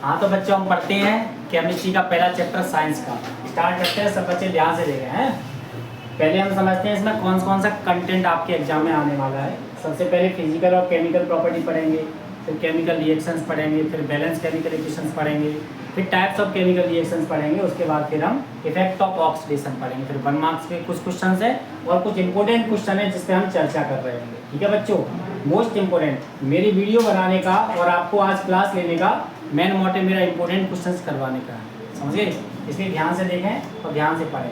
हाँ तो बच्चों हम पढ़ते हैं केमिस्ट्री का पहला चैप्टर साइंस का। स्टार्ट करते हैं, सब बच्चे ध्यान से देखें हैं। पहले हम समझते हैं इसमें कौन कौन सा कंटेंट आपके एग्जाम में आने वाला है। सबसे पहले फिजिकल और केमिकल प्रॉपर्टी पढ़ेंगे, फिर केमिकल रिएक्शंस पढ़ेंगे, फिर बैलेंस केमिकल इक्वेशंस पढ़ेंगे, फिर टाइप्स ऑफ केमिकल रिएक्शंस पढ़ेंगे। उसके बाद फिर हम इफेक्ट ऑफ ऑक्सीडेशन पढ़ेंगे। फिर 1 मार्क्स के कुछ क्वेश्चन है और कुछ इंपॉर्टेंट क्वेश्चन है जिस पे हम चर्चा कर रहे होंगे। ठीक है बच्चों, मोस्ट इंपॉर्टेंट मेरी वीडियो बनाने का और आपको आज क्लास लेने का मेन मोटिव मेरा इंपॉर्टेंट क्वेश्चन करवाने का है, समझ गए। इसलिए ध्यान से देखें और ध्यान से पढ़ें।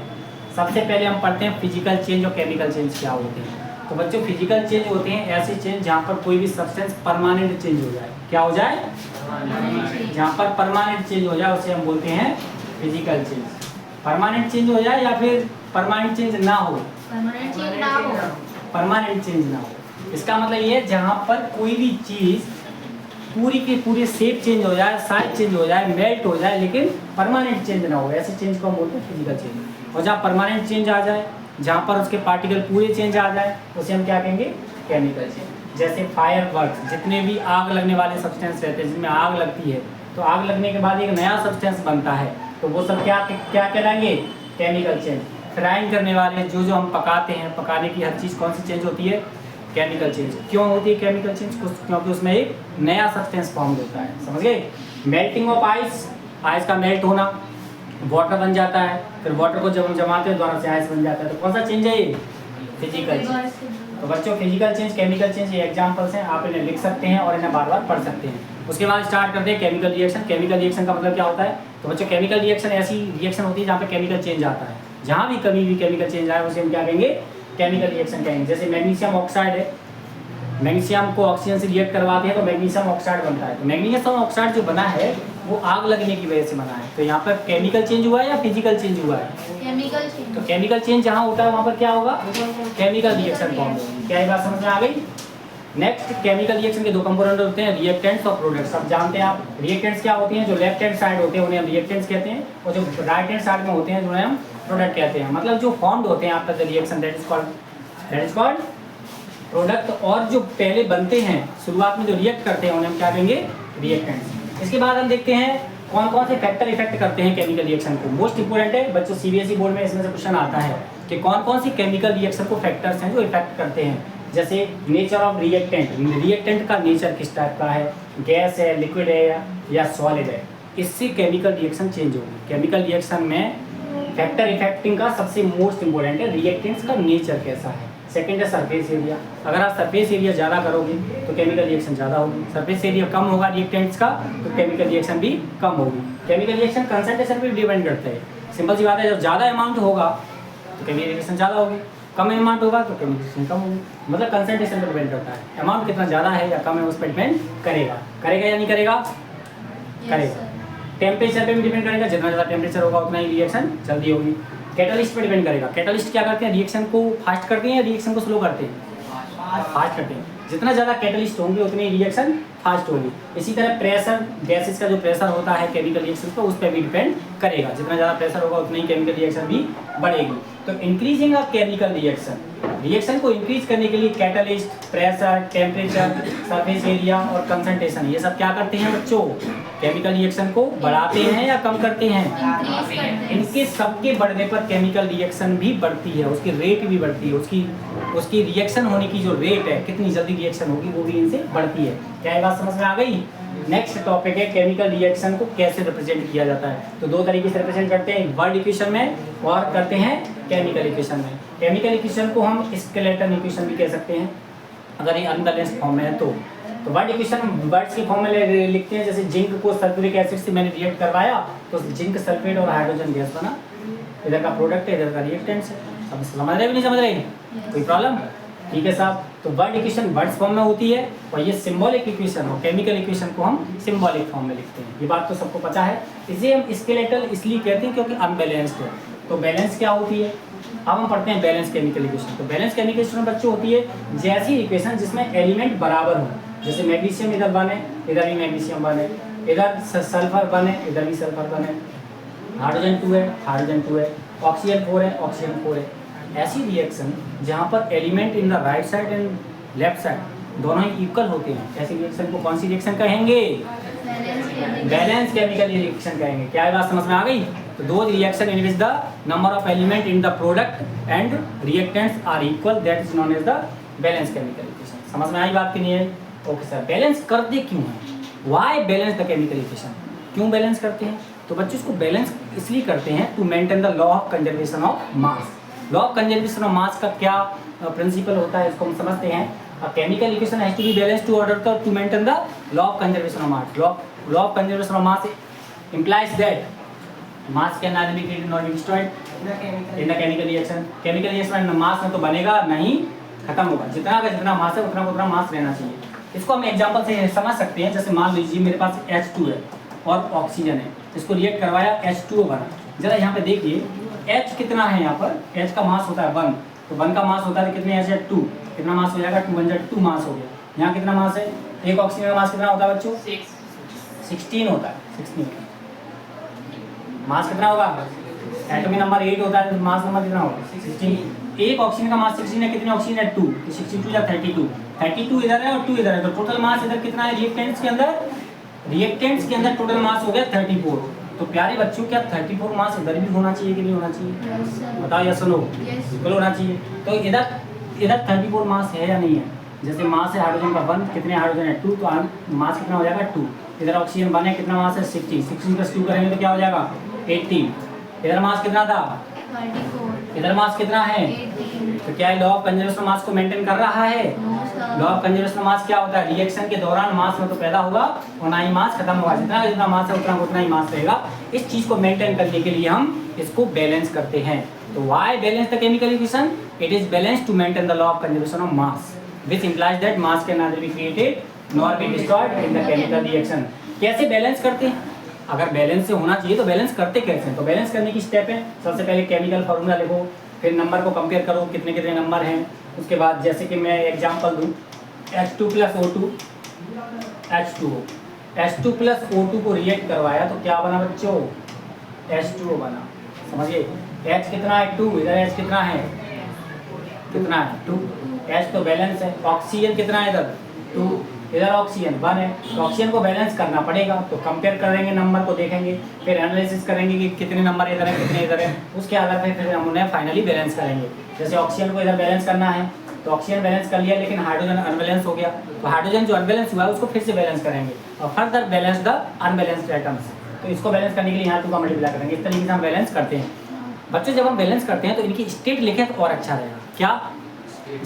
सबसे पहले हम पढ़ते हैं फिजिकल चेंज और केमिकल चेंज क्या होते हैं। तो बच्चों फिजिकल चेंज होते हैं ऐसे चेंज जहाँ पर कोई भी सब्सटेंस परमानेंट चेंज हो जाए। क्या हो जाए? जहाँ पर परमानेंट चेंज हो जाए उसे हम बोलते हैं फिजिकल चेंज। परमानेंट चेंज हो जाए या फिर परमानेंट चेंज ना हो? परमानेंट चेंज ना हो। परमानेंट चेंज ना हो। इसका मतलब ये है जहाँ पर कोई भी चीज़ पूरी के पूरे शेप चेंज हो जाए, साइज चेंज हो जाए, मेल्ट हो जाए, लेकिन परमानेंट चेंज ना हो, ऐसे चेंज को हम बोलते हैं फिजिकल चेंज। और जहाँ परमानेंट चेंज आ जाए, जहाँ पर उसके पार्टिकल पूरे चेंज आ जाए, उसे हम क्या कहेंगे? Chemical change. जैसे फायर वर्क, जितने भी आग लगने वाले सब्सटेंस रहते हैं, जिनमें आग लगती है तो आग लगने के बाद एक नया सब्सटेंस बनता है, तो वो सब क्या क्या कहलाएंगे? Chemical change. फ्राइंग करने वाले जो जो हम पकाते हैं, पकाने की हर चीज़ कौन सी चेंज होती है? Chemical change. क्यों होती है केमिकल चेंज? क्योंकि उसमें एक नया सब्सटेंस फॉर्म होता है, समझ गए। मेल्टिंग ऑफ आइस, आइस का मेल्ट होना, वाटर बन जाता है, फिर वाटर को जब हम जमाते हैं दोबारा से आइस बन जाता है, तो कौन सा चेंज है ये? Physical change. तो बच्चों फिजिकल चेंज, केमिकल चेंज, ये एग्जांपल्स हैं, आप इन्हें लिख सकते हैं और इन्हें बार बार पढ़ सकते हैं। उसके बाद स्टार्ट करते हैं केमिकल रिएक्शन। केमिकल रिएक्शन का मतलब क्या होता है? तो बच्चों केमिकल रिएक्शन ऐसी रिएक्शन होती है जहाँ पे केमिकल चेंज आता है। जहाँ भी कभी भी केमिकल चेंज आए उसे हम क्या कहेंगे? केमिकल रिएक्शन कहेंगे। जैसे मैग्नीशियम ऑक्साइड है, मैग्नीशियम को ऑक्सीजन से रिएक्ट करवाते हैं तो मैग्नीशियम ऑक्साइड बनता है। तो मैग्नीशियम ऑक्साइड जो बना है वो आग लगने की वजह से बना है। तो यहाँ पर केमिकल चेंज हुआ है या फिजिकल चेंज हुआ है? Chemical change. तो केमिकल चेंज जहाँ होता है वहाँ पर क्या होगा? केमिकल रिएक्शन फॉर्म होगी। क्या ये बात समझ में आ गई? नेक्स्ट, केमिकल रिएक्शन के दो कंपोनेंट होते हैं, रिएक्टेंट्स और प्रोडक्ट्स। अब जानते हैं आप रिएक्टेंट्स क्या होती हैं? जो लेफ्ट हैंड साइड होते हैं उन्हें हम रिएक्टेंट्स कहते हैं, और जो राइट हैंड साइड में होते हैं उन्हें हम प्रोडक्ट कहते हैं। मतलब जो फॉर्म्ड होते हैं after the reaction, that is called product. और जो पहले बनते हैं शुरुआत में जो रिएक्ट करते हैं उन्हें हम क्या कहेंगे? रिएक्टेंट्स। इसके बाद हम देखते हैं कौन कौन से फैक्टर इफेक्ट करते हैं केमिकल रिएक्शन को। मोस्ट इंपोर्टेंट है बच्चों, सीबीएसई बोर्ड में इसमें से क्वेश्चन आता है कि कौन कौन सी केमिकल रिएक्शन को फैक्टर्स हैं जो इफेक्ट करते हैं। जैसे नेचर ऑफ रिएक्टेंट, रिएक्टेंट का नेचर किस टाइप का है, गैस है, लिक्विड है या सॉलिड है, इससे केमिकल रिएक्शन चेंज होगी। केमिकल रिएक्शन में फैक्टर इफेक्टिंग का सबसे मोस्ट इंपोर्टेंट है रिएक्टेंट्स का नेचर कैसा है। सेकेंड है सरफेस एरिया। अगर आप सरफेस एरिया ज़्यादा करोगे तो केमिकल रिएक्शन ज़्यादा होगी। सरफेस एरिया कम होगा रिएक्टेंट्स का तो केमिकल रिएक्शन भी कम होगी। केमिकल रिएक्शन कंसंट्रेशन पर डिपेंड करता है। सिंपल सी बात है, जब ज़्यादा अमाउंट होगा तो केमिकल रिएक्शन ज़्यादा होगी, कम अमाउंट होगा तो केमिकल रिएक्शन कम होगी। मतलब कंसंट्रेशन पर डिपेंड करता है, अमाउंट कितना ज़्यादा है या कम है उस पर डिपेंड करेगा। करेगा या नहीं करेगा? करेगा। टेम्परेचर पे भी डिपेंड करेगा, जितना ज़्यादा टेम्परेचर होगा उतना ही रिएक्शन जल्दी होगी। कैटलिस्ट पे डिपेंड करेगा। कैटलिस्ट क्या करते हैं? रिएक्शन को फास्ट करते हैं या रिएक्शन को स्लो करते हैं? फास्ट करते हैं। जितना ज़्यादा कैटलिस्ट होंगे उतनी रिएक्शन फास्ट होगी। इसी तरह प्रेशर, गैसेस का जो प्रेशर होता है केमिकल रिएक्शन पर, उस पर भी डिपेंड करेगा। जितना ज़्यादा प्रेशर होगा उतनी ही केमिकल रिएक्शन भी बढ़ेगी। तो increasing of chemical reaction, reaction को इंक्रीज करने के लिए catalyst, pressure, temperature, surface area और कंसंट्रेशन, ये सब क्या करते हैं बच्चों? केमिकल रिएक्शन को बढ़ाते हैं या कम करते हैं? इनके सबके बढ़ने पर केमिकल रिएक्शन भी बढ़ती है, उसकी रेट भी बढ़ती है, उसकी रिएक्शन होने की जो रेट है, कितनी जल्दी रिएक्शन होगी, वो भी इनसे बढ़ती है। क्या ये बात समझ में आ गई? नेक्स्ट टॉपिक है केमिकल रिएक्शन को कैसे रिप्रेजेंट किया जाता है। तो दो तरीके से रिप्रेजेंट करते हैं, वर्ड इक्वेशन में और करते हैं केमिकल इक्वेशन में। केमिकल इक्वेशन को हम स्केलेटन इक्वेशन भी कह सकते हैं अगर ये अनबैलेंस्ड फॉर्म में है तो। वर्ड इक्वेशन वर्ड्स के फॉर्म में लिखते हैं। जैसे जिंक को सल्फ्यूरिक एसिड से मैंने रिएक्ट करवाया तो जिंक सल्फेट और हाइड्रोजन गैस बना। इधर का प्रोडक्ट है, इधर का रिएक्टेंट्स है। अब समझ रहे भी नहीं समझ रहे? कोई प्रॉब्लम? ठीक है साहब। तो वर्ड इक्वेशन वर्ड्स फॉर्म में होती है और ये सिंबॉलिक इक्वेशन और केमिकल इक्वेशन को हम सिंबॉलिक फॉर्म में लिखते हैं। ये बात तो सबको पता है। इसे हम स्केलेटल इसलिए कहते हैं क्योंकि अनबैलेंस्ड है। तो बैलेंस क्या होती है? अब हम पढ़ते हैं बैलेंस केमिकल इक्वेशन। तो बैलेंस केमिकल इक्वेशन बच्चों होती है जैसी इक्वेशन जिसमें एलिमेंट बराबर हो। जैसे मैग्नीशियम इधर बने, इधर भी मैग्नीशियम बने, इधर सल्फर बने, इधर भी सल्फर बने, हाइड्रोजन 2 है, हाइड्रोजन 2 है, ऑक्सीजन 4 है, ऑक्सीजन 4 है। ऐसी रिएक्शन जहाँ पर element in the right side and left side दोनों ही इक्वल होते हैं, ऐसी रिएक्शन को कौन सी रिएक्शन कहेंगे? बैलेंस केमिकल रिएक्शन कहेंगे। क्या ये बात समझ में आ गई? तो दो reaction in which the number of element in the product and reactants are equal, that is known as the balance chemical reaction. समझ में आई बात कि नहीं है? ओके सर, बैलेंस करते क्यों हैं? Why balance the chemical reaction? क्यों बैलेंस करते हैं? तो बच्चों इसको बैलेंस इसलिए करते हैं to maintain the law of conservation of mass. Law of conservation of mass का क्या प्रिंसिपल होता है इसको हम समझते हैं। Chemical equation has to be balanced to order to maintain the law of conservation of mass. Law of conservation of mass implies that mass can neither be created nor be destroyed in the chemical reaction। chemical reaction में मास में तो बनेगा नहीं, खत्म होगा। जितना का जितना मास है उतना का उतना मास रहना चाहिए। इसको हम एग्जांपल से समझ सकते हैं। जैसे मान लीजिए मेरे पास H2 है और ऑक्सीजन है, इसको रिएक्ट करवाया, H2O बना। जरा यहाँ पे देखिए H कितना है, यहाँ पर H का मास होता है 1, तो 1 का मास होता है कितने H है 2, कितना मास हो जाएगा 2 1 2 मास हो गया। यहाँ कितना मास है? एक ऑक्सीजन का मास कितना होता है बच्चों? 16 होता है। 16 मास कितना होगा? एटॉमिक नंबर 8 होता है, तो मास नंबर कितना होगा? 16। एक ऑक्सीजन का मास 16 है, कितने ऑक्सीजन है 2, तो 62 या 32, 32 इधर है और 2 इधर है, तो टोटल मास इधर कितना है रिएक्टेंट्स के अंदर? रिएक्टेंट्स के अंदर टोटल मास हो गया 34। तो प्यारे बच्चों क्या 34 मास इधर भी होना चाहिए कि नहीं होना चाहिए? बताओ या सुनो, बिल्कुल होना चाहिए। तो इधर 34 मास है या नहीं है? जैसे मास है हाइड्रोजन का 1, कितने हाइड्रोजन है 2, तो मास कितना हो जाएगा 2। इधर ऑक्सीजन 1 है, कितना मास है 60, 16 प्लस 2 करेंगे तो क्या हो जाएगा 18। इधर मास कितना था 34, इधर मास कितना है 18। तो क्या लॉ ऑफ कंजर्वेशन मास को मेंटेन कर रहा है? लॉ ऑफ कंजर्वेशन मास क्या होता है? रिएक्शन के दौरान मास में तो पैदा होगा और ना ही मास खत्म होगा। जितना मास है उतना ही मास रहेगा। इस चीज को मेंटेन करने के लिए हम इसको बैलेंस करते हैं। तो why balance the chemical equation? It is balance to maintain the law of conservation of mass which implies that mass can not be created nor be destroyed in the chemical reaction. कैसे balance करते हैं? अगर balance से होना चाहिए तो balance करते कैसे हैं? तो बैलेंस करने की स्टेप है, सबसे पहले केमिकल फार्मूला लिखो, फिर नंबर को कंपेयर करो कितने कितने नंबर हैं। उसके बाद जैसे कि मैं एग्जांपल दूं, H2 plus O2, H2O, H2 plus O2 को रिएक्ट करवाया तो क्या बना बच्चों? H2O बना। समझिए H कितना है 2, इधर H कितना है 2, H तो बैलेंस है। ऑक्सीजन कितना है इधर 2, इधर ऑक्सीजन 1 है, तो ऑक्सीजन को बैलेंस करना पड़ेगा। तो कंपेयर करेंगे, नंबर को देखेंगे, फिर एनालिसिस करेंगे कि कितने नंबर इधर है कितने इधर है, उसके आधार पर फिर हम उन्हें फाइनली बैलेंस करेंगे। जैसे ऑक्सीजन को इधर बैलेंस करना है तो ऑक्सीजन बैलेंस कर लिया, लेकिन हाइड्रोजन अनबैलेंस हो गया, तो हाइड्रोजन जो अनबैलेंस हुआ है उसको फिर से बैलेंस करेंगे और further balance the unbalanced items. तो इसको बैलेंस करने के लिए यहाँ 2 का मल्टीप्लाई करेंगे। इस तरीके से हम बैलेंस करते हैं। बच्चों जब हम बैलेंस करते हैं तो इनकी स्टेट लिखें तो और अच्छा रहेगा। क्या?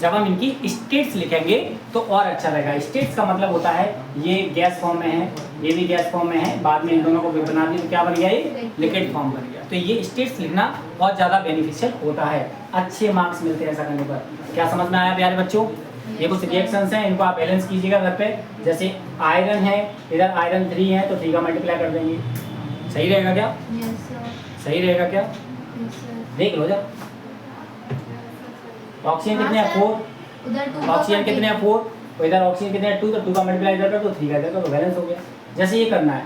जब हम इनकी स्टेट्स लिखेंगे तो और अच्छा रहेगा। स्टेट्स का मतलब होता है ये गैस फॉर्म में है, ये भी गैस फॉर्म में है, बाद में इन दोनों को बना दिया तो क्या बन गया? ये लिक्विड फॉर्म बन गया। तो ये स्टेट्स लिखना बहुत ज़्यादा बेनिफिशियल होता है, अच्छे मार्क्स मिलते हैं ऐसा करने पर। क्या समझ में आया प्यारे बच्चों? ये कुछ रिएक्शंस हैं, इनको आप बैलेंस कीजिएगा घर पे। जैसे आयरन है, इधर आयरन 3 है तो 3 का मल्टीप्लाई कर देंगे। सही रहेगा क्या? सही रहेगा क्या? देख लो जब। ऑक्सीजन कितने हैं 4, ऑक्सीजन कितने हैं 4, तो इधर ऑक्सीजन कितने हैं 2, तो 2 का मल्टीप्लाई इधर कर दो 3 का इधर कर दो, बैलेंस हो गया। जैसे ये करना है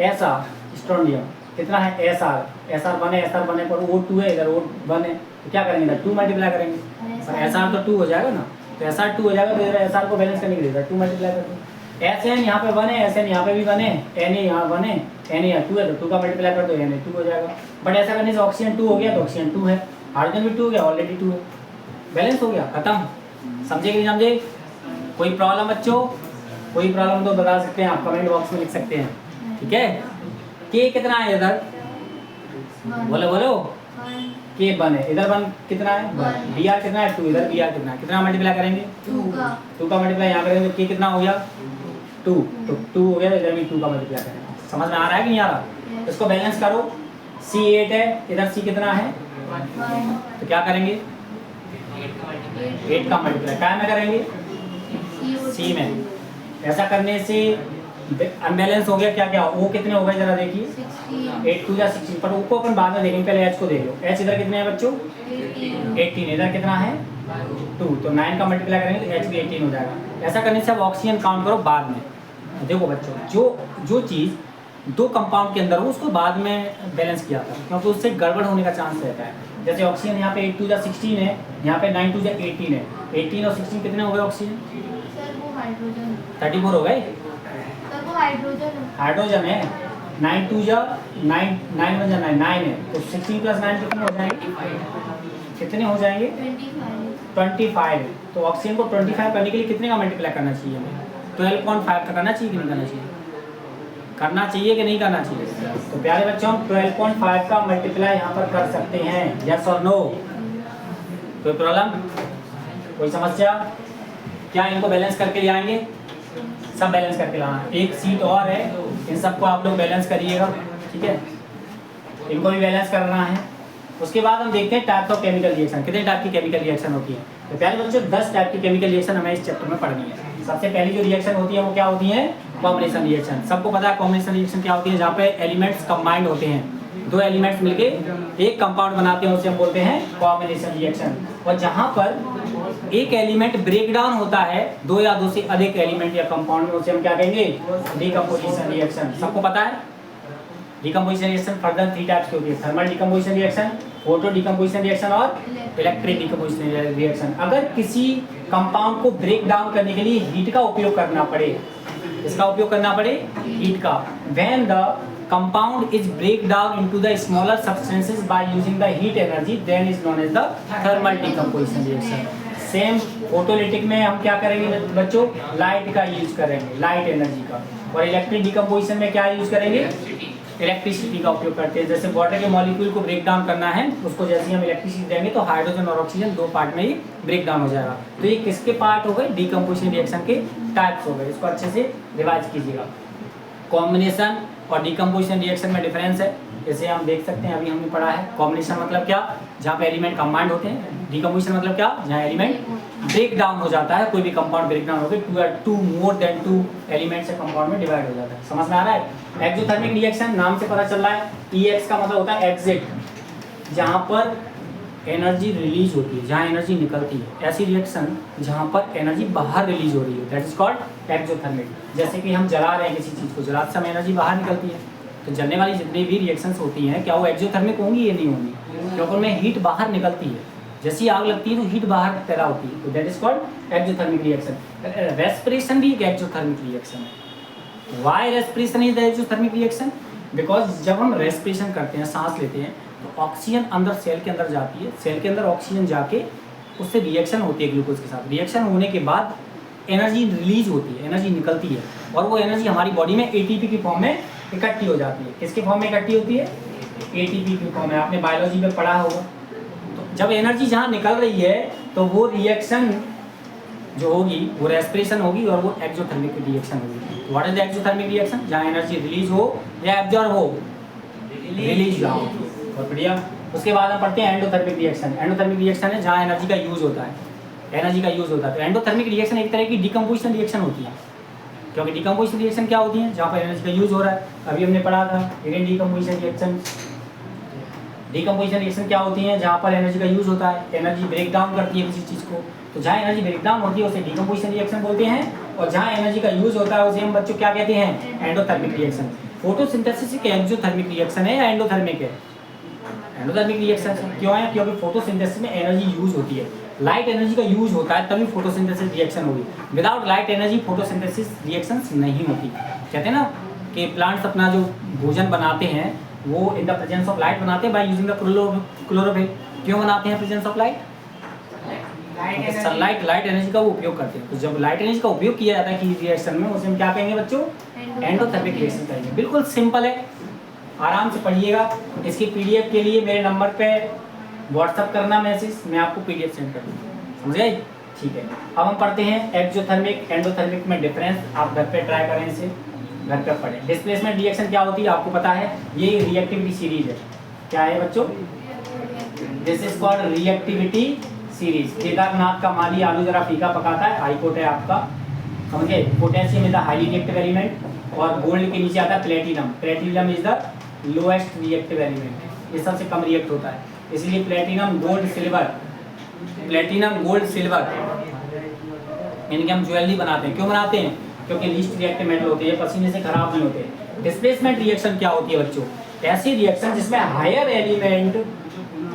SR स्ट्रोंडियम कितना है SR 1 है, SR 1 है पर O2 है, इधर O1 है, तो क्या करेंगे इधर 2 मल्टीप्लाई करेंगे, पर SR तो 2 हो जाएगा ना, तो SR 2 हो जाएगा, तो इधर SR को बैलेंस करने के लिए इधर 2 मल्टीप्लाई कर दो। SN यहाँ पे 1 है, SN यहाँ पे भी 1 है, Na यहाँ 1 है, Na यहाँ 2 है, तो 2 का मल्टीप्लाई कर दो, Na 2 हो जाएगा। बट ऐसा करने से ऑक्सीजन 2 हो गया तो ऑक्सीजन 2 है, हाइड्रोजन भी 2 हो गया, ऑलरेडी 2 है, बैलेंस हो गया, खत्म। समझे कि नहीं समझे? कोई प्रॉब्लम बच्चों? कोई प्रॉब्लम तो बता सकते हैं आप, कमेंट बॉक्स में लिख सकते हैं, ठीक है। के कितना है इधर? बोलो बोलो। के 1 है, इधर 1 कितना है? बी आर कितना है 2, इधर बी आर कितना है, कितना मल्टीप्लाई करेंगे 2 का मल्टीप्लाई यहाँ करेंगे तो के कितना हो गया 2, तो 2 हो गया, इधर भी 2 का मल्टीप्लाई करेंगे। समझ में आ रहा है कि नहीं आ रहा? इसको बैलेंस करो। C8 है, इधर C कितना है, तो क्या करेंगे 8 का मल्टीप्लाई क्या में करेंगे C में। ऐसा करने से अनबैलेंस हो गया, क्या क्या O कितने हो गए जरा देखिए, 8 2 या 16, पर O को अपन बाद में देखेंगे, पहले H को देख लो। H इधर कितने हैं बच्चों 18, इधर कितना है 2, तो 9 का मल्टीप्लाई करेंगे तो H भी 18 हो जाएगा। ऐसा करने से अब ऑक्सीजन काउंट करो बाद में। देखो बच्चों जो चीज़ 2 कंपाउंड के अंदर हो उसको बाद में बैलेंस किया था, क्योंकि उससे गड़बड़ होने का चांस रहता है। जैसे ऑक्सीजन यहाँ पे 8 2 या 16 है, यहाँ पे 9 2 या 18 है, 18 और 16 कितने हो गए ऑक्सीजन? सर वो हाइड्रोजन 34 हो गए। सर वो हाइड्रोजन है। हाइड्रोजन है। 9 2 जा 9 9 1 जा 9 9 है, तो 16 + 9 कितने हो जाएंगे? कितने हो जाएंगे? 25। तो ऑक्सीजन को 25 करने के लिए कितने का मल्टीप्लाई करना चाहिए हमें? 12.5 का करना चाहिए कि नहीं करना चाहिए? करना चाहिए कि नहीं करना चाहिए? तो प्यारे बच्चों, 12.5 का मल्टीप्लाई यहाँ पर कर सकते हैं, यस और नो? कोई प्रॉब्लम, कोई समस्या? क्या इनको बैलेंस करके ले आएंगे? सब बैलेंस करके लाना। एक सीट और है, इन सबको आप लोग बैलेंस करिएगा, ठीक है? इनको भी बैलेंस करना है। उसके बाद हम देखते हैं टाइप्स ऑफ केमिकल रिएक्शन। कितने टाइप की केमिकल रिएक्शन होती है? तो प्यारे बच्चों, 10 टाइप की केमिकल रिएक्शन हमें इस चैप्टर में पढ़नी है। सबसे पहली जो रिएक्शन होती है वो क्या होती है? Combination reaction. सबको पता है कॉम्बिनेशन रिएक्शन क्या होती है? जहाँ पे एलिमेंट्स कंबाइंड होते हैं, दो एलिमेंट्स मिलके एक कंपाउंड बनाते हैं, उसे हम बोलते हैं कॉम्बिनेशन रिएक्शन। और जहाँ पर एक एलिमेंट ब्रेक डाउन होता है दो या दो से अधिक एलिमेंट या कंपाउंड में, उसे हम क्या कहेंगे? Decomposition reaction. सबको पता है डिकम्पोजिशन रिएक्शन फर्दर 3 टाइप्स की होती है: thermal decomposition reaction, photo decomposition reaction और इलेक्ट्रिक डिकम्पोजिशन रिएक्शन। अगर किसी कंपाउंड को ब्रेक डाउन करने के लिए हीट का उपयोग करना पड़े, इसका उपयोग करना पड़े हीट का, when the compound is break down into the smaller substances by using the heat energy, then is known as the thermal decomposition reaction. Same photolytic में हम क्या करेंगे बच्चों? लाइट का यूज करेंगे, लाइट एनर्जी का। और इलेक्ट्रिक डिकम्पोजिशन में क्या यूज करेंगे? इलेक्ट्रिसिटी का उपयोग करते हैं। जैसे वाटर के मॉलिक्यूल को ब्रेक डाउन करना है, उसको जैसे ही हम इलेक्ट्रिसिटी देंगे तो हाइड्रोजन और ऑक्सीजन 2 पार्ट में ही ब्रेक डाउन हो जाएगा। तो ये किसके पार्ट हो गए? डिकम्पोजिशन रिएक्शन के टाइप्स हो गए। इसको अच्छे से रिवाइज कीजिएगा। कॉम्बिनेशन और डिकम्पोजिशन रिएक्शन में डिफरेंस है, जैसे हम देख सकते हैं, अभी हमने पढ़ा है। कॉम्बिनेशन मतलब क्या? जहाँ पे एलिमेंट कंबाइंड होते हैं। डिकम्पोजिशन मतलब क्या? जहाँ एलिमेंट ब्रेक डाउन हो जाता है, कोई भी कंपाउंड ब्रेक डाउन होकर 2 मोर देन 2 एलिमेंट से कंपाउंड में डिवाइड हो जाता है। समझ में आ रहा है? एक्सोथर्मिक रिएक्शन नाम से पता चल रहा है, EX का मतलब होता है एग्जिट, जहाँ पर एनर्जी रिलीज होती है, जहाँ एनर्जी निकलती है। ऐसी रिएक्शन जहाँ पर एनर्जी बाहर रिलीज हो रही है, दैट इज कॉल्ड एक्सोथर्मिक। जैसे कि हम जला रहे हैं किसी चीज़ को, जलाते समय एनर्जी बाहर निकलती है। तो जलने वाली जितनी भी रिएक्शंस होती हैं, क्या वो एक्सोथर्मिक होंगी? ये नहीं होंगी, क्योंकि उनमें हीट बाहर निकलती है। जैसी आग लगती है तो हीट बाहर पैदा होती है, तो that is called exothermic reaction. Respiration भी एक एक्सोथर्मिक रिएक्शन है। Why respiration is the exothermic reaction? Because जब हम रेस्पिरेशन करते हैं, सांस लेते हैं, तो ऑक्सीजन अंदर सेल के अंदर जाती है, सेल के अंदर ऑक्सीजन जाके उससे रिएक्शन होती है ग्लूकोज के साथ। रिएक्शन होने के बाद एनर्जी रिलीज होती है, एनर्जी निकलती है, और वो एनर्जी हमारी बॉडी में ATP की फॉर्म में इकट्ठी हो जाती है। किसके फॉर्म में इकट्ठी होती है? ATP की फॉर्म में। आपने बायोलॉजी में पढ़ा होगा। तो जब एनर्जी जहाँ निकल रही है तो वो रिएक्शन जो होगी वो रेस्पिरेशन होगी, और वो एक्सोथर्मिक रिएक्शन होगी। What is the exothermic reaction? जहाँ एनर्जी रिलीज हो या एब्जॉर्ब हो, रिलीज हो। बहुत बढ़िया। उसके बाद हम पढ़ते हैं एंडोथर्मिक रिएक्शन। एंडोथर्मिक रिएक्शन है जहाँ एनर्जी का यूज होता है, एनर्जी का यूज होता है। तो एंडोथर्मिक रिएक्शन एक तरह की डिकम्पोजिशन रिएक्शन होती है, क्योंकि डिकम्पोजिशन रिएक्शन क्या होती है? जहाँ पर एनर्जी का यूज हो रहा है। अभी हमने पढ़ा था again decomposition reaction. Decomposition reaction क्या होती है? जहाँ पर एनर्जी का यूज होता है, एनर्जी ब्रेक डाउन करती है किसी चीज़ को। तो जहाँ एनर्जी ब्रेक डाउन होती है उसे डिकम्पोजिशन रिएक्शन बोलते हैं, और जहाँ एनर्जी का यूज होता है उसे हम बच्चों क्या कहते हैं? Endothermic reaction. फोटोसिंथेसिस एक एक्सोथर्मिक रिएक्शन है या एंडोथर्मिक है? एंडोथर्मिक रिएक्शन क्यों है? क्योंकि फोटोसिंथेसिस में एनर्जी यूज होती है, लाइट एनर्जी का यूज होता है, तभी फोटोसिंथेसिस रिएक्शन होगी। Without light energy photosynthesis reactions नहीं होती। कहते हैं ना कि प्लांट्स अपना जो भोजन बनाते हैं वो in the presence of light बनाते हैं, बाय यूजिंग द क्लोरोफिल। क्यों बनाते हैं presence of light? Sunlight, light energy का वो उपयोग करते हैं। तो जब लाइट एनर्जी का उपयोग किया जाता है किसी रिएक्शन में, उसे हम क्या कहेंगे बच्चों? एंडोथर्मिक रिएक्शन कहेंगे। बिल्कुल सिंपल है, आराम से पढ़िएगा। इसकी PDF के लिए मेरे नंबर पे व्हाट्सअप करना मैसेज, मैं आपको PDF सेंड कर दूँगा। समझ गए? ठीक है। अब हम पढ़ते हैं एक्सोथर्मिक एंडोथर्मिक में डिफरेंस। आप घर पे ट्राई करें, इसे घर पे पढ़ें। डिस्प्लेसमेंट रिएक्शन क्या होती है आपको पता है? ये रिएक्टिविटी सीरीज है। क्या है बच्चों? This is called reactivity series. Kedarnath का माली आलू जरा फीका पकाता है, हाई कोर्ट है आपका, समझे? Potassium is the highly reactive element, और गोल्ड के नीचे आता है platinum. Platinum is the lowest reactive element, ये सबसे कम रिएक्ट होता है। इसलिए platinum gold silver, platinum gold silver इनके हम ज्वेलरी बनाते हैं। क्यों बनाते हैं? क्योंकि लीस्ट रिएक्टिव मेटल होते हैं, पसीने से खराब नहीं होते। डिस्प्लेसमेंट रिएक्शन क्या होती है बच्चों? ऐसी रिएक्शन जिसमें हायर एलिमेंट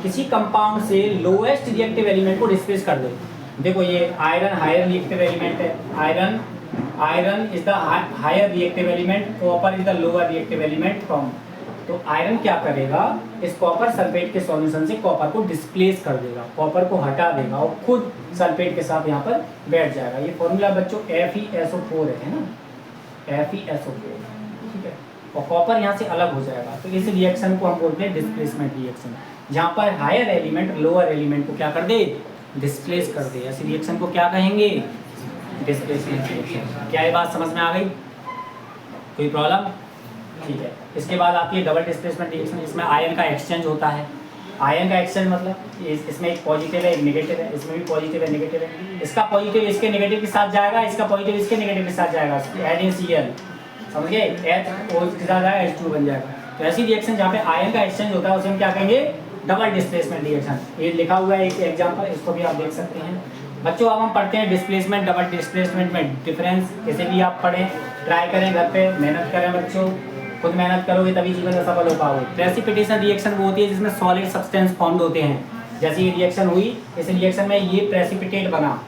किसी कंपाउंड से लोएस्ट रिएक्टिव एलिमेंट को डिस्प्लेस कर दे। देखो ये आयरन हायर रिएक्टिव एलिमेंट है, iron iron is the higher reactive element, copper is the lower reactive element from. तो आयरन क्या करेगा, इस कॉपर सल्फेट के सॉल्यूशन से कॉपर को डिस्प्लेस कर देगा, कॉपर को हटा देगा और खुद सल्फेट के साथ यहाँ पर बैठ जाएगा। ये फॉर्मूला बच्चों FeSO4 है ना, FeSO4, ठीक है। और कॉपर यहाँ से अलग हो जाएगा, तो इस रिएक्शन को हम बोलते हैं डिस्प्लेसमेंट रिएक्शन, जहाँ पर हायर एलिमेंट लोअर एलिमेंट को क्या कर दे, डिस्प्लेस कर दे। ऐसी रिएक्शन को क्या कहेंगे, डिस्प्लेसमेंट रिएक्शन। क्या ये बात समझ में आ गई, कोई प्रॉब्लम? ठीक है। इसके बाद आती है डबल डिस्प्लेसमेंट रिएक्शन, इसमें आयन का एक्सचेंज होता है। आयन का एक्सचेंज मतलब इसमें एक पॉजिटिव है एक नेगेटिव है, इसमें भी पॉजिटिव है नेगेटिव है, इसका पॉजिटिव इसके नेगेटिव के साथ जाएगा, इसका पॉजिटिव इसके नेगेटिव के साथ जाएगा, NaCl समझ गए, H के साथ जाएगा H2 बन जाएगा। तो ऐसी रिएक्शन जहाँ पे आयन का एक्सचेंज होता है उसे हम क्या कहेंगे, डबल डिस्प्लेसमेंट रिएक्शन। ये लिखा हुआ है एक एग्जाम्पल, इसको भी आप देख सकते हैं बच्चों। अब हम पढ़ते हैं डिस्प्लेसमेंट डबल डिस्प्लेसमेंट में डिफरेंस। इसे भी आप पढ़ें, ट्राई करें, घर पे मेहनत करें बच्चों, खुद मेहनत करोगे तभी जीवन में सफल हो पाओगे। प्रेसिपिटेशन रिएक्शन वो होती है जिसमें सॉलिड सब्सटेंस फॉर्म होते हैं। जैसे ये रिएक्शन हुई, इस रिएक्शन में ये प्रेसिपिटेट बना,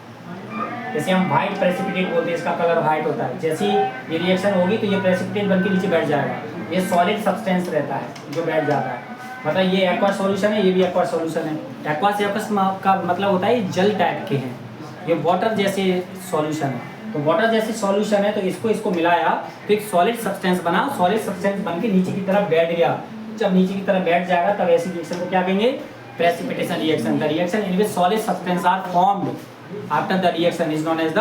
जैसे हम व्हाइट प्रेसिपिटेट बोलते हैं, इसका कलर व्हाइट होता है। जैसे ये रिएक्शन होगी तो ये प्रेसिपिटेट बन के नीचे बैठ जाएगा, ये सॉलिड सब्सटेंस रहता है जो बैठ जाता है। मतलब ये एक्वा सॉल्यूशन है, ये भी एक्वा सॉल्यूशन है। एक्वास का मतलब होता है ये जल टाइप के हैं, ये वाटर जैसे सॉल्यूशन है। तो वाटर जैसे सॉल्यूशन है तो इसको मिलाया तो एक सॉलिड सब्सटेंस बना, सॉलिड सब्सटेंस बन के नीचे की तरफ बैठ गया। जब नीचे की तरफ बैठ जाएगा तब ऐसी रिएक्शन को क्या कहेंगे, precipitation reaction. The reaction in which solid substance are formed after the reaction is known as the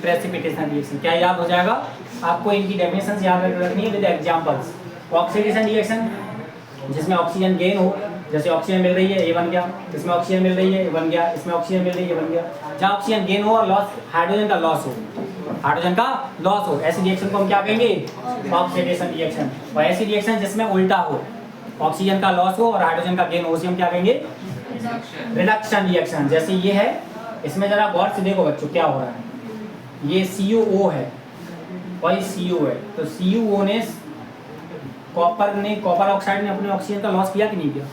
precipitation reaction. क्या याद हो जाएगा आपको, इनकी डेफिनेशन याद रखनी है विद एग्जांपल्स। ऑक्सीडेशन रिएक्शन जिसमें ऑक्सीजन गेन हो, जैसे ऑक्सीजन मिल रही है ये बन गया, इसमें ऑक्सीजन मिल रही है ये बन गया, इसमें ऑक्सीजन मिल रही है ये बन गया। जहाँ ऑक्सीजन गेन हो और लॉस, हाइड्रोजन का लॉस हो, हाइड्रोजन का लॉस हो, ऐसी रिएक्शन को हम क्या कहेंगे, ऑक्सीडेशन रिएक्शन। और ऐसी रिएक्शन जिसमें उल्टा हो, ऑक्सीजन का लॉस हो और हाइड्रोजन का गेन हो, उसे हम क्या कहेंगे, रिडक्शन रिएक्शन। जैसे ये है, इसमें जरा गौर से देखो बच्चों क्या हो रहा है, ये CuO है और ये Cu है। तो CuO ने कॉपर ऑक्साइड ने अपने ऑक्सीजन का लॉस किया कि नहीं किया,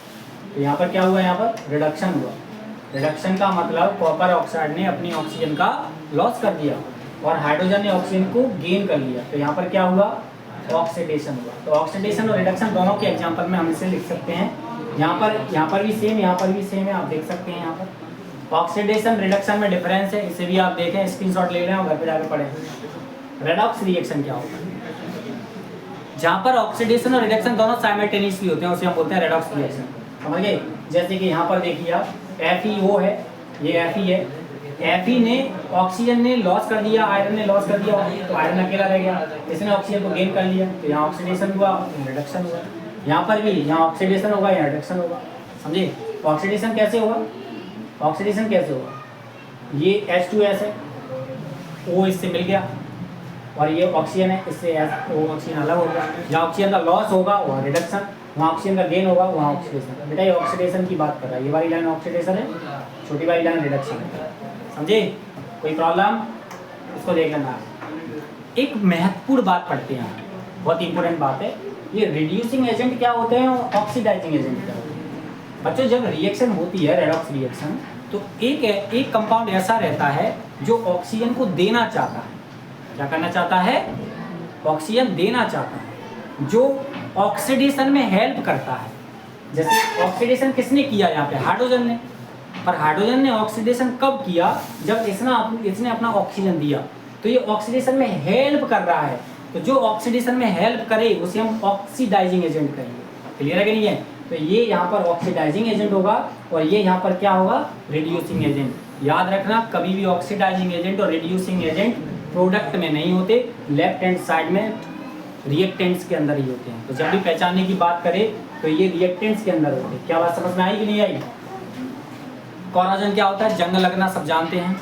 तो यहाँ पर क्या हुआ, यहाँ पर रिडक्शन हुआ। रिडक्शन का मतलब कॉपर ऑक्साइड ने अपनी ऑक्सीजन का लॉस कर दिया और हाइड्रोजन ने ऑक्सीजन को गेन कर लिया, तो यहाँ पर क्या हुआ, ऑक्सीडेशन हुआ। तो ऑक्सीडेशन और रिडक्शन दोनों के एग्जांपल में हम इसे लिख सकते हैं। यहाँ पर भी सेम, यहाँ पर भी सेम है, आप देख सकते हैं। यहाँ पर ऑक्सीडेशन रिडक्शन में डिफरेंस है, इसे भी आप देखें, स्क्रीनशॉट ले लें और घर पे जाकर पढ़ें। रेडॉक्स रिएक्शन क्या होता है, जहाँ पर ऑक्सीडेशन और रिडक्शन दोनों साइमल्टेनियसली होते हैं उसे हम बोलते हैं रेडॉक्स रिएक्शन। समझ गए? जैसे कि यहाँ पर देखिए आप, FeO है, ये Fe है, Fe ने ऑक्सीजन ने लॉस कर दिया, आयरन ने लॉस कर दिया, तो आयरन अकेला रह गया, इसने ऑक्सीजन को गेन कर लिया, तो यहाँ ऑक्सीडेशन हुआ, रिडक्शन हुआ। यहाँ पर भी, यहाँ ऑक्सीडेशन होगा, यहाँ रिडक्शन होगा। समझे? ऑक्सीडेशन कैसे होगा, ऑक्सीडेशन कैसे होगा, ये H2S है, O इससे मिल गया और ये ऑक्सीजन है, इससे ऑक्सीजन अलग होगा। जहाँ ऑक्सीजन का लॉस होगा वहाँ रिडक्शन, वहाँ ऑक्सीजन का गेन होगा वहाँ ऑक्सीडेशन। बेटा ये ऑक्सीडेशन की बात कर रहा है, ये वाली लाइन ऑक्सीडेशन है, छोटी वाली लाइन रिडक्शन है। समझे? कोई प्रॉब्लम? इसको देख लेना। एक महत्वपूर्ण बात पढ़ते हैं, बहुत इंपॉर्टेंट बात है। ये रिड्यूसिंग एजेंट क्या होते हैं और ऑक्सीडाइजिंग एजेंट क्या होते हैं। बच्चों जब रिएक्शन होती है, रेडॉक्स रिएक्शन, तो एक कंपाउंड ऐसा रहता है जो ऑक्सीजन को देना चाहता है। क्या करना चाहता है, ऑक्सीजन देना चाहता है, जो ऑक्सीडेशन में हेल्प करता है। जैसे ऑक्सीडेशन किसने किया, यहाँ पे हाइड्रोजन ने, पर हाइड्रोजन ने ऑक्सीडेशन कब किया, जब इसने अपना ऑक्सीजन दिया, तो ये ऑक्सीडेशन में हेल्प कर रहा है। तो जो ऑक्सीडेशन में हेल्प करे उसे हम ऑक्सीडाइजिंग एजेंट कहेंगे। क्लियर है कि नहीं है? तो ये यहाँ पर ऑक्सीडाइजिंग एजेंट होगा और ये यहाँ पर क्या होगा, रिड्यूसिंग एजेंट। याद रखना, कभी भी ऑक्सीडाइजिंग एजेंट और रिड्यूसिंग एजेंट प्रोडक्ट में नहीं होते, लेफ्ट हैंड साइड में रिएक्टेंट्स के अंदर ही होते हैं। तो जब भी पहचानने की बात करें तो ये रिएक्टेंट्स के अंदर होते हैं। क्या बात समझ में आई कि नहीं आई? कोरोजन क्या होता है, जंग लगना, सब जानते हैं।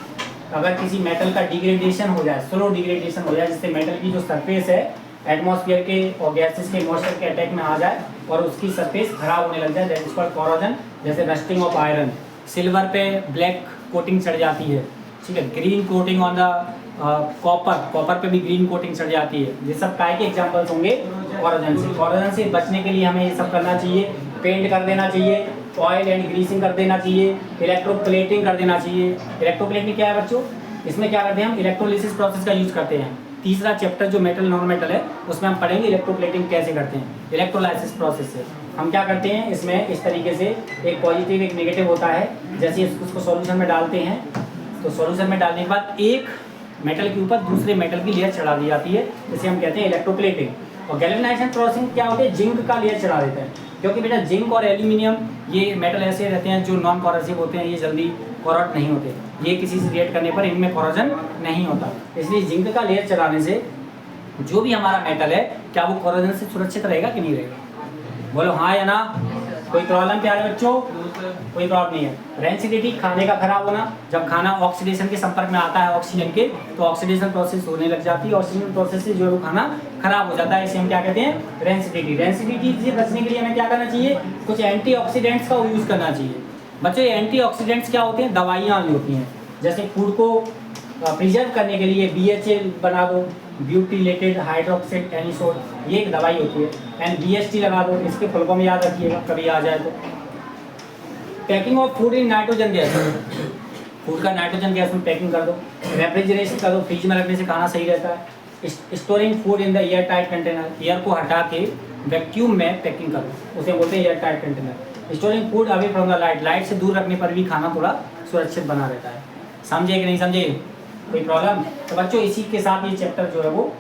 अगर किसी मेटल का डिग्रेडेशन हो जाए, स्लो डिग्रेडेशन हो जाए, जिससे मेटल की जो सरफेस है एटमॉस्फेयर के और गैसेस के मॉइस्चर के अटैक में आ जाए और उसकी सरफेस खराब होने लग जाए, दैट इज कॉल्ड कोरोजन। जैसे रस्टिंग ऑफ आयरन, सिल्वर पे ब्लैक कोटिंग चढ़ जाती है, ठीक है, green coating on the copper पे भी ग्रीन कोटिंग चढ़ जाती है। ये सब काय के एग्जांपल्स होंगे कोरोजन से। कोरोजन से बचने के लिए हमें ये सब करना चाहिए, पेंट कर देना चाहिए, ऑयल एंड ग्रीसिंग कर देना चाहिए, इलेक्ट्रोप्लेटिंग कर देना चाहिए। इलेक्ट्रोप्लेटिंग क्या है बच्चों, इसमें क्या करते हैं हम, इलेक्ट्रोलिसिस प्रोसेस का यूज करते हैं। तीसरा चैप्टर जो मेटल नॉन मेटल है उसमें हम पढ़ेंगे इलेक्ट्रोप्लेटिंग कैसे करते हैं इलेक्ट्रोलाइसिस प्रोसेस से। हम क्या करते हैं इसमें इस तरीके से एक पॉजिटिव एक नेगेटिव होता है, जैसे उसको सॉल्यूशन में डालते हैं तो सॉल्यूशन में डालने के बाद एक मेटल के ऊपर दूसरे मेटल की लेयर चढ़ा दी जाती है, जिसे हम कहते हैं इलेक्ट्रोप्लेटिंग। और गैल्वेनाइजेशन प्रोसेसिंग क्या होती है, जिंक का लेयर चढ़ा देते हैं, क्योंकि बेटा जिंक और एल्यूमिनियम ये मेटल ऐसे रहते हैं जो नॉन कोरोसिव होते हैं, ये जल्दी कोरोट नहीं होते, ये किसी से रिएक्ट करने पर इनमें कोरोजन नहीं होता। इसलिए जिंक का लेयर चढ़ाने से जो भी हमारा मेटल है क्या वो कोरोजन से सुरक्षित रहेगा कि नहीं रहेगा, बोलो हाँ या ना। कोई प्रॉब्लम प्यारे बच्चों, कोई प्रॉब्लम नहीं है। रेंसिडिटी खाने का खराब होना, जब खाना ऑक्सीडेशन के संपर्क में आता है ऑक्सीजन के तो ऑक्सीडेशन प्रोसेस होने लग जाती है, ऑक्सीजन प्रोसेस से जो है वो खाना खराब हो जाता है, इसे हम क्या कहते हैं रेंसिडिटी। रेंसिडिटी से बचने के लिए हमें क्या करना चाहिए, कुछ एंटीऑक्सीडेंट्स का यूज़ करना चाहिए। बच्चों ये एंटीऑक्सीडेंट्स क्या होते हैं, दवाइयाँ होती हैं, जैसे फूड को प्रिजर्व करने के लिए BHA बना दो, ब्यूटिलेटेड हाइड्रोक्साइड एनिसोल, ये एक दवाई होती है। एंड BST लगा दो, इसके फुल फॉर्म याद रखिएगा कभी आ जाए तो। Packing of food in nitrogen gas, food का नाइट्रोजन गैस में पैकिंग कर दो। रेफ्रिजरेशन कर दो, फ्रिज में रखने से खाना सही रहता है। Storing food in the air tight container, air को हटा के वैक्यूम में पैकिंग करो, उसे बोलते हैं air tight container. Storing food away from the light, light से दूर रखने पर भी खाना थोड़ा सुरक्षित बना रहता है। समझे कि नहीं समझे, कोई प्रॉब्लम? तो बच्चों इसी के साथ ये चैप्टर जो है वो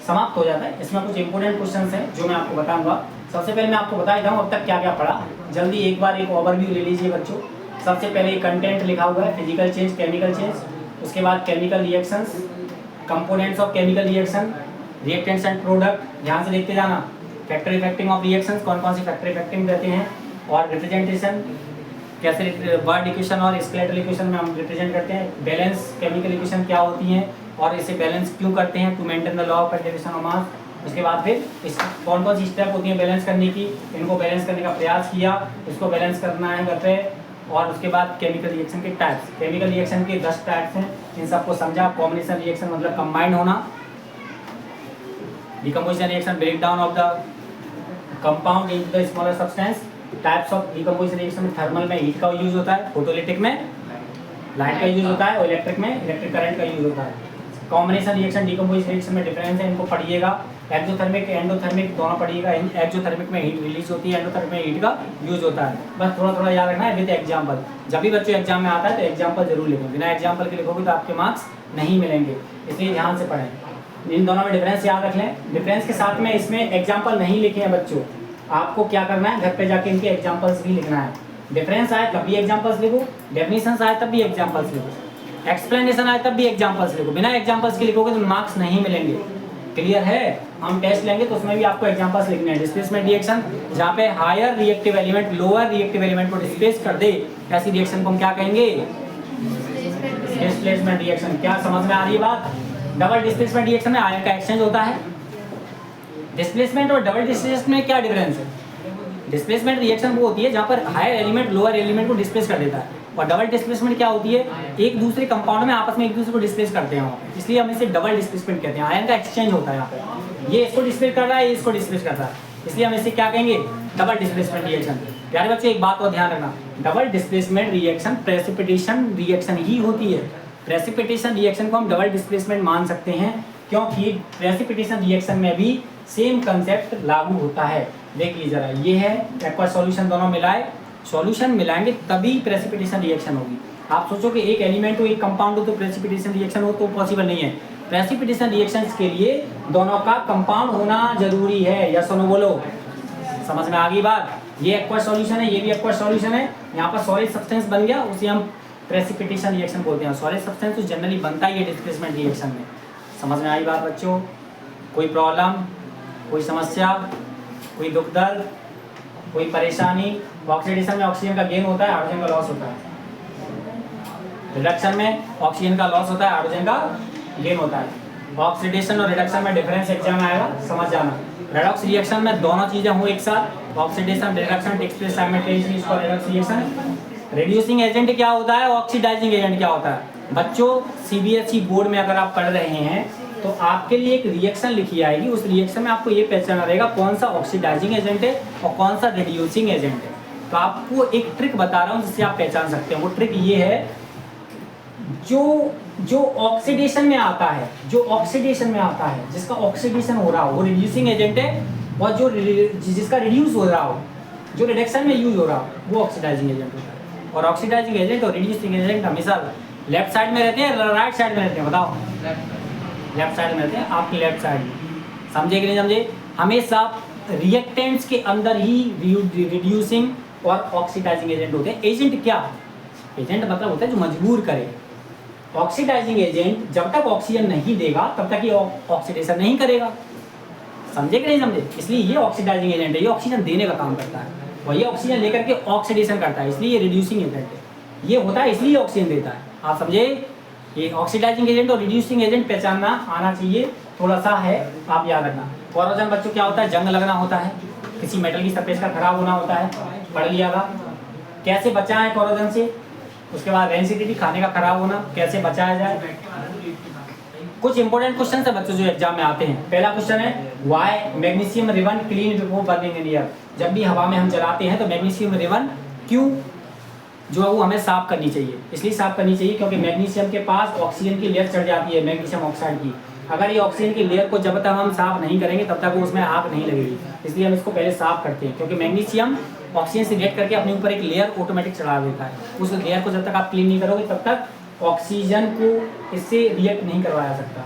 समाप्त हो जाता है। इसमें कुछ इंपॉर्टेंट क्वेश्चंस हैं जो मैं आपको बताऊंगा। सबसे पहले मैं आपको बता देता हूँ अब तक क्या क्या पढ़ा, जल्दी एक बार एक ओवरव्यू ले लीजिए बच्चों। सबसे पहले कंटेंट लिखा हुआ है, फिजिकल चेंज, केमिकल चेंज, उसके बाद chemical reactions, components of chemical reaction, reactants and product, ध्यान से देखते जाना। फैक्टर इफेक्टिंग ऑफ रिएक्शंस, कौन कौन से फैक्टर इफेक्टिंग रहते हैं, और रिप्रेजेंटेशन कैसे वर्ड इक्वेशन और स्केलेटल इक्वेशन में हम रिप्रेजेंट करते हैं। बैलेंस केमिकल इक्वेशन क्या होती हैं और इसे बैलेंस क्यों करते हैं, to maintain the law of conservation of mass. उसके बाद फिर इस कौन कौन सी स्टेप होती है बैलेंस करने की, इनको बैलेंस करने का प्रयास किया, इसको बैलेंस करना है घर पे। और उसके बाद केमिकल रिएक्शन के टाइप्स, केमिकल रिएक्शन के 10 टाइप्स हैं, इन सबको समझा। कॉम्बिनेशन रिएक्शन मतलब कंबाइंड होना, decomposition reaction break down of the compound into the smaller substance. Types of decomposition reaction में थर्मल में हीट का यूज होता है, फोटोलिटिक में लाइट का यूज होता है, और इलेक्ट्रिक में इलेक्ट्रिक करंट का यूज होता है। कॉम्बिनेशन रिएक्शन डिकम्पोजिशन रिएक्शन में डिफरेंस है, इनको पढ़िएगा। एक्सोथर्मिक एंडोथर्मिक दोनों पढ़िएगा। एक्सोथर्मिक में हीट रिलीज होती है, एंडोथर्मिक में हीट का यूज होता है। बस थोड़ा थोड़ा याद रखना है विद एग्जाम्पल। जब भी बच्चों एग्जाम में आता है तो एग्जाम्पल जरूर लिखें, बिना एग्जाम्पल के लिखोगे तो आपके मार्क्स नहीं मिलेंगे, इसलिए ध्यान से पढ़ें। इन दोनों में डिफरेंस याद रख लें। डिफरेंस के साथ में इसमें एग्जाम्पल नहीं लिखे हैं बच्चों, आपको क्या करना है घर पे जाके इनके एग्जाम्पल्स भी लिखना है। डिफरेंस आए तब भी एग्जाम्पल्स लिखो, डेफिनेशंस आए तब भी एग्जाम्पल्स लिखो, एक्सप्लेनेशन आए तब भी एग्जाम्पल्स लिखो। बिना एग्जाम्पल्स के लिखोगे तो मार्क्स नहीं मिलेंगे। क्लियर है? हम टेस्ट लेंगे तो उसमें भी आपको एग्जाम्पल्स लिखने हैं। डिस्प्लेसमेंट रिएक्शन, जहाँ पे higher reactive element lower reactive element को डिस्प्लेस कर दे, ऐसी रिएक्शन को हम क्या कहेंगे? Displacement reaction. क्या समझ में आ रही है बात? डबल डिस्प्लेसमेंट रिएक्शन में आयन का एक्सचेंज होता है। डिस्प्लेसमेंट और डबल डिस्प्लेसमेंट में क्या डिफरेंस है? डिस्प्लेसमेंट रिएक्शन वो होती है जहाँ पर हायर एलिमेंट लोअर एलिमेंट को डिस्प्लेस कर देता है, और डबल डिस्प्लेसमेंट क्या होती है? एक दूसरे कंपाउंड में आपस में एक दूसरे को डिस्प्लेस करते हैं वहाँ पे, इसलिए हम इसे डबल डिस्प्लेसमेंट कहते हैं। आयन का एक्सचेंज होता है यहाँ पे, ये इसको डिस्प्लेस कर रहा है, ये इसको डिस्प्लेस कर रहा है, इसलिए हम इसे क्या कहेंगे? Double displacement reaction. प्यारे बच्चों एक बात और ध्यान रखना, double displacement reaction precipitation reaction ही होती है। प्रेसिपिटेशन रिएक्शन को हम डबल डिस्प्लेसमेंट मान सकते हैं क्योंकि प्रेसिपिटेशन रिएक्शन में भी सेम कंसेप्ट लागू होता है। देखिए जरा, ये है एक्वस सॉल्यूशन, दोनों मिलाए, सॉल्यूशन मिलाएंगे तभी प्रेसिपिटेशन रिएक्शन होगी। आप सोचो कि एक एलिमेंट हो एक कंपाउंड हो तो प्रेसिपिटेशन रिएक्शन हो, तो पॉसिबल नहीं है। प्रेसिपिटेशन रिएक्शंस के लिए दोनों का कंपाउंड होना जरूरी है। यस और नो बोलो, समझ में आ गई बात? ये एक्वस सॉल्यूशन है, ये भी एक्वस सॉल्यूशन है, यहाँ पर सॉलिड सब्सटेंस बन गया, उसे हम प्रेसिपिटेशन रिएक्शन बोलते हैं। सॉलिड सब्सटेंस तो जनरली बनता ही है डिस्प्लेसमेंट रिएक्शन में। समझ में आई बात बच्चों? कोई प्रॉब्लम, कोई समस्या, कोई दुख दर्द, कोई परेशानी? ऑक्सीडेशन में ऑक्सीजन का गेन होता है, हाइड्रोजन का लॉस होता है। रिडक्शन में ऑक्सीजन का लॉस होता है, हाइड्रोजन का गेन होता है। ऑक्सीडेशन और रिडक्शन में डिफरेंस एग्जाम में आएगा, समझ जाना। रेडॉक्स रिएक्शन में दोनों चीजें हो एक साथ, oxidation reduction takes place simultaneously, इसको रेडॉक्स रिएक्शन। रिड्यूसिंग एजेंट क्या होता है, ऑक्सीडाइजिंग एजेंट क्या होता है? बच्चों सीबीएसई बोर्ड में अगर आप पढ़ रहे हैं तो आपके लिए एक रिएक्शन लिखी आएगी, उस रिएक्शन में आपको ये पहचानना रहेगा कौन सा ऑक्सीडाइजिंग एजेंट है और कौन सा रिड्यूसिंग एजेंट है। तो आपको एक ट्रिक बता रहा हूँ जिससे आप पहचान सकते हैं। वो ट्रिक ये है, जो जो ऑक्सीडेशन में आता है, जो ऑक्सीडेशन में आता है, जिसका ऑक्सीडेशन हो रहा हो वो रिड्यूसिंग एजेंट है, और जो जिसका रिड्यूस हो रहा हो, जो रिडक्शन में यूज हो रहा हो, वो ऑक्सीडाइजिंग एजेंट होता है। और ऑक्सीडाइजिंग एजेंट और रिड्यूसिंग एजेंट हमेशा लेफ्ट साइड में रहते हैं, राइट साइड में रहते हैं, बताओ। लेफ्ट साइड में रहते हैं, आपकी लेफ्ट साइड में। समझे कि नहीं समझे? हमेशा रिएक्टेंट्स के अंदर ही रिड्यूसिंग और ऑक्सीडाइजिंग एजेंट होते हैं। एजेंट क्या? एजेंट मतलब होता है जो मजबूर करे। ऑक्सीडाइजिंग एजेंट जब तक ऑक्सीजन नहीं देगा तब तक ये ऑक्सीडेशन नहीं करेगा। समझे कि नहीं समझे? इसलिए ये ऑक्सीडाइजिंग एजेंट है, ये ऑक्सीजन देने का काम करता है, और ये ऑक्सीजन लेकर के ऑक्सीडेशन करता है, इसलिए ये रिड्यूसिंग एजेंट है। ये होता है इसलिए ऑक्सीजन देता है। आप समझे? ये ऑक्सीडाइजिंग एजेंट और रिड्यूसिंग एजेंट पहचानना आना चाहिए, थोड़ा सा है, आप याद रखना। कोरोजन बच्चों क्या होता है? जंग लगना होता है, किसी मेटल की सरफेस का खराब होना होता है, पढ़ लिया था। कैसे बचाएं कोरोजन से? उसके बाद रेंसिडिटी, खाने का खराब होना, कैसे बचाया जाए। कुछ इंपॉर्टेंट क्वेश्चन है बच्चों जो एग्जाम में आते हैं। पहला क्वेश्चन है why magnesium ribbon clean before burning in air. जब भी हवा में हम जलाते हैं तो मैग्नीशियम रिबन क्यों जो है वो हमें साफ करनी चाहिए? इसलिए साफ करनी चाहिए क्योंकि मैग्नीशियम के पास ऑक्सीजन की लेयर चढ़ जाती है, मैग्नीशियम ऑक्साइड की। अगर ये ऑक्सीजन की लेयर को जब तक हम साफ नहीं करेंगे तब तक वो उसमें आग नहीं लगेगी, इसलिए हम इसको पहले साफ करते हैं। क्योंकि मैग्नीशियम ऑक्सीजन से रिएक्ट करके अपने ऊपर एक लेयर ऑटोमेटिक चढ़ा देता है। उस लेयर को जब तक आप क्लीन नहीं करोगे तब तक ऑक्सीजन को इससे रिएक्ट नहीं करवाया सकता,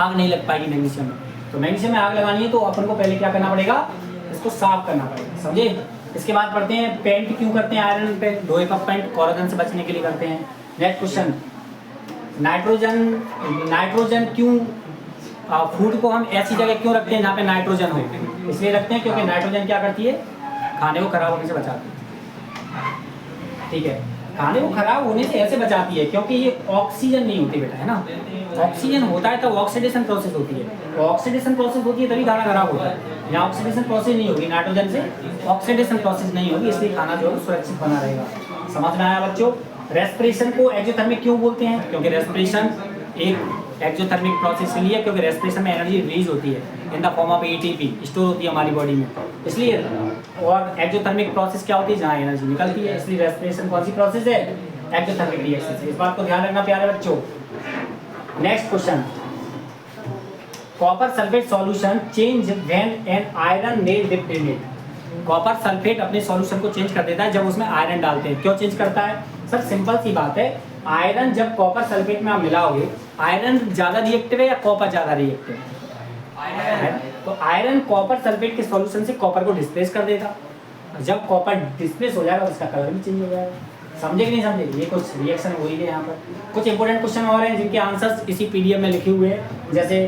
आग नहीं लग पाएगी मैग्नीशियम में। तो मैग्नीशियम में आग लगानी है तो अपन को पहले क्या करना पड़ेगा? इसको साफ करना पड़ेगा। समझे? इसके बाद पढ़ते हैं पेंट क्यों करते हैं आयरन पे? लोहे का पेंट कोरोजन से बचने के लिए करते हैं। नेक्स्ट क्वेश्चन, नाइट्रोजन क्यों फूड को हम ऐसी जगह क्यों रखते हैं जहाँ पे नाइट्रोजन हो? इसलिए रखते हैं क्योंकि नाइट्रोजन क्या करती है? खाने को खराब होने से बचाती है। ठीक है, खाने को खराब होने से ऐसे बचाती है क्योंकि ये ऑक्सीजन नहीं होती बेटा, है ना। ऑक्सीजन होता है तो ऑक्सीडेशन प्रोसेस होती है, ऑक्सीडेशन प्रोसेस होती है तभी खाना खराब होता है। यहाँ ऑक्सीडेशन प्रोसेस नहीं होगी, नाइट्रोजन से ऑक्सीडेशन प्रोसेस नहीं होगी, इसलिए खाना जो है सुरक्षित बना रहेगा। समझ में आया बच्चों? रेस्पिरेशन को एक्सोथर्मिक क्यों बोलते हैं? क्योंकि रेस्पिरेशन एक एक्सोथर्मिक प्रोसेस के लिए, क्योंकि रेस्पिरेशन में एनर्जी रिलीज होती है in the form of ATP, store होती है हमारी बॉडी में, इसलिए। और एक्सोथर्मिक प्रोसेस क्या होती है? जहाँ एनर्जी निकलती है, इसलिए रेस्पिरेशन कौन सी प्रोसेस है? Exothermic reaction. इस बात को ध्यान रखना प्यारे बच्चों। Next question, copper sulphate solution change when an iron nail dipped in it. Copper sulphate अपने सॉल्यूशन को चेंज कर देता है जब उसमें आयरन डालते हैं। क्यों चेंज करता है? सर सिंपल सी बात है, आयरन जब कॉपर सल्फेट में आप मिलाओगे, आयरन ज्यादा रिएक्टिव है या कॉपर ज्यादा रिएक्टिव है? तो आयरन कॉपर सल्फेट के सॉल्यूशन से कॉपर को डिस्प्लेस कर देगा। जब कॉपर डिस्प्लेस हो जाएगा उसका कलर भी चेंज हो जाएगा। समझे कि नहीं समझे? ये कुछ रिएक्शन हो ही है यहाँ पर। कुछ इंपॉर्टेंट क्वेश्चन और हैं जिनके आंसर्स इसी पीडीएफ में लिखे हुए हैं, जैसे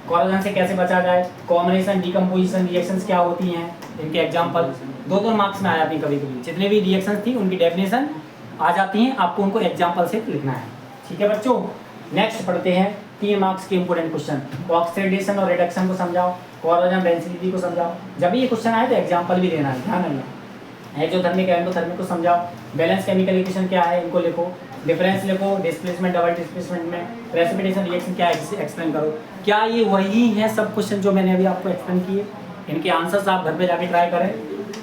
कोरोजन से कैसे बचा जाए, कॉम्बिनेशन डिकम्पोजिशन रिएक्शंस क्या होती हैं, इनके एग्जांपल 2-2 मार्क्स में आ जाती है कभी कभी। जितने भी रिएक्शंस थी उनकी डेफिनेशन आ जाती हैं, आपको उनको एग्जाम्पल से लिखना है। ठीक है बच्चों, नेक्स्ट पढ़ते हैं 3 मार्क्स के इंपॉर्टेंट क्वेश्चन। ऑक्सीडेशन और रिडक्शन को समझाओ, कोरोजन डेंसिटी को समझाओ। जब भी ये क्वेश्चन आए तो एग्जाम्पल भी देना है, ध्यान रखना। एक्सोथर्मिक एंडोथर्मिक को समझाओ। बैलेंस केमिकल इक्वेशन क्या है इनको लिखो। डिफरेंस लिखो, डिस्प्लेसमेंट डबल डिस्प्लेसमेंट में, प्रेसिपिटेशन रिएक्शन क्या है एक्सप्लेन करो। क्या ये वही है सब क्वेश्चन जो मैंने अभी आपको एक्सप्लेन किए? इनके आंसर्स आप घर पे जाके ट्राई करें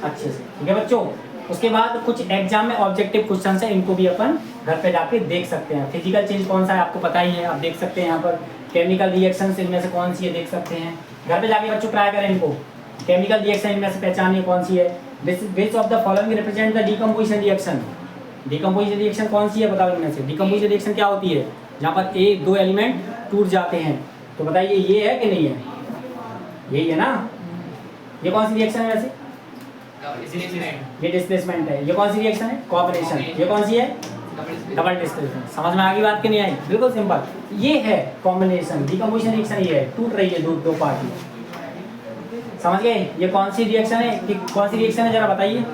अच्छे से। ठीक है बच्चों, उसके बाद कुछ एग्जाम में ऑब्जेक्टिव क्वेश्चन है, इनको भी अपन घर पे जाके देख सकते हैं। फिजिकल चेंज कौन सा है आपको पता ही है, आप देख सकते हैं यहाँ पर। केमिकल रिएक्शन इनमें से कौन सी है देख सकते हैं, घर पे जाके बच्चों ट्राई करें इनको। केमिकल रिएक्शन इनमें से पहचानिए कौन सी है। Which of the following represent the decomposition reaction. Decomposition reaction कौन सी है बताओ इनमें से। डिकम्पोजिशन रिएक्शन क्या होती है? जहाँ पर 1-2 एलिमेंट टूट जाते हैं। तो बताइए ये है कि नहीं है? यही है ना। ये कौन सी रिएक्शन है वैसे? ये डिस्प्लेसमेंट है। ये कौन सी रिएक्शन है? कॉम्बिनेशन। ये कौन सी है? Double displacement. समझ में आ गई बात कि नहीं आई? बिल्कुल सिंपल, ये है कॉम्बिनेशन। डिकम्पोजिशन रिएक्शन ये है, टूट रही है दो पार्टी। समझ गए? ये कौन सी रिएक्शन है कि कौन सी रिएक्शन है जरा बताइए।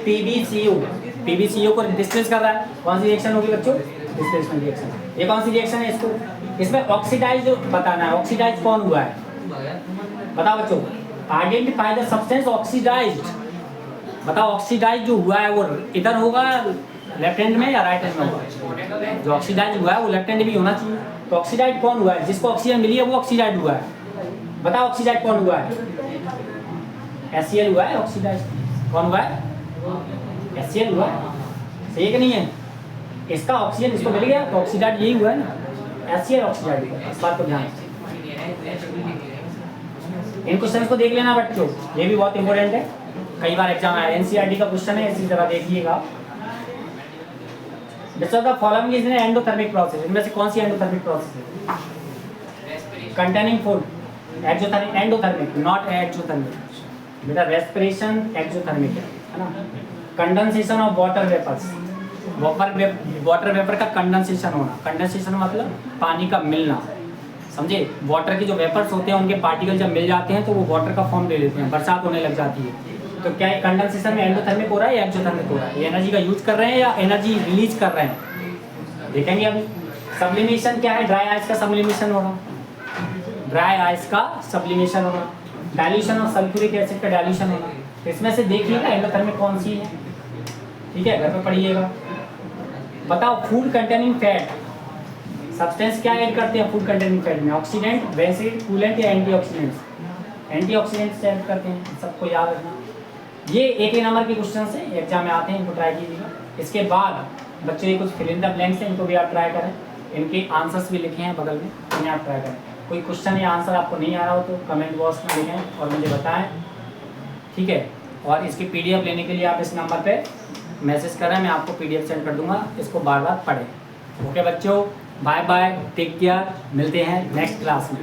PbCO, PbCO को डिस्प्लेस कर रहा है। कौन सी रिएक्शन होगी बच्चों? Displacement reaction. ये कौन सी रिएक्शन है? इसको इसमें ऑक्सीडाइज बताना है। ऑक्सीडाइज कौन हुआ है बताओ बच्चों। Identify the substance oxidised. बताओ ऑक्सीडाइज जो हुआ है वो इधर होगा लेफ्ट हैंड में या राइट हैंड में होगा? जो ऑक्सीडाइज हुआ है वो लेफ्ट हैंड भी होना चाहिए। तो ऑक्सीडाइज कौन हुआ है? जिसको ऑक्सीजन मिली है वो ऑक्सीडाइज हुआ है। बताओ ऑक्सीडाइज कौन हुआ है? HCl हुआ है। ऑक्सीडाइज कौन हुआ है? HCl हुआ है। सही है कि नहीं है? इसका ऑक्सीजन इसको मिल गया तो ऑक्सीडाइज यही हुआ है ना, HCl ऑक्सीडाइज हुआ है। इस बात को ध्यान रखें। इन क्वेश्चंस को देख लेना बच्चों, ये भी बहुत इंपॉर्टेंट है, कई बार एग्जाम आया। एनसीईआरटी का क्वेश्चन है, इसी तरह देखिएगा। Which of the following is an endothermic process? इनमें से कौन सी एंडोथर्मिक प्रोसेस है? Containing food, exothermic, endothermic not exothermic. बेटा रेस्पिरेशन एक्सोथर्मिक है ना। Condensation of water vapours, water vapour का कंडेंसेशन होना, कंडेंसेशन मतलब पानी का मिलना, समझे। वाटर के जो वेपर्स होते हैं उनके पार्टिकल जब मिल जाते हैं तो वो वाटर का फॉर्म ले लेते हैं, बरसात होने लग जाती है। तो क्या कंडेंसेशन में एंडोथर्मिक हो रहा है या एक्सोथर्मिक हो रहा है? ये एनर्जी का यूज कर रहे हैं या एनर्जी रिलीज कर रहे हैं, देखेंगे अभी। सब्लिमेशन क्या है? ड्राई आइस का सब्लिमेशन हो रहा, ड्राई आइस का सब्लिमेशन होना, डाइल्यूशन ऑफ सल्फ्यूरिक एसिड का डाइल्यूशन होना। इसमें से देखिएगा एंडोथर्मिक कौन सी है, ठीक है, घर पे पढ़िएगा। बताओ फूड कंटेनिंग फैट, सब्सटेंस क्या ऐड करते हैं फूड कंटेनिंग फैट में? ऑक्सीडेंट, बेसिक, कूलेंट या एंटीऑक्सीडेंट्स? एंटीऑक्सीडेंट्स ऐड करते हैं, सबको याद रखना। ये एक ही नंबर के क्वेश्चन से एग्जाम में आते हैं, इनको ट्राई कीजिएगा। इसके बाद बच्चों ये कुछ फिल इन द ब्लैंक्स हैं, इनको भी आप ट्राई करें। इनके आंसर्स भी लिखे हैं बगल में, इन्हें आप ट्राई करें। कोई क्वेश्चन या आंसर आपको नहीं आ रहा हो तो कमेंट बॉक्स में लिखें और मुझे बताएं, ठीक है। और इसकी PDF लेने के लिए आप इस नंबर पे मैसेज करें, मैं आपको PDF सेंड कर दूंगा, इसको बार बार पढ़ें। ओके बच्चों, बाय बाय, टेक केयर, मिलते हैं नेक्स्ट क्लास में।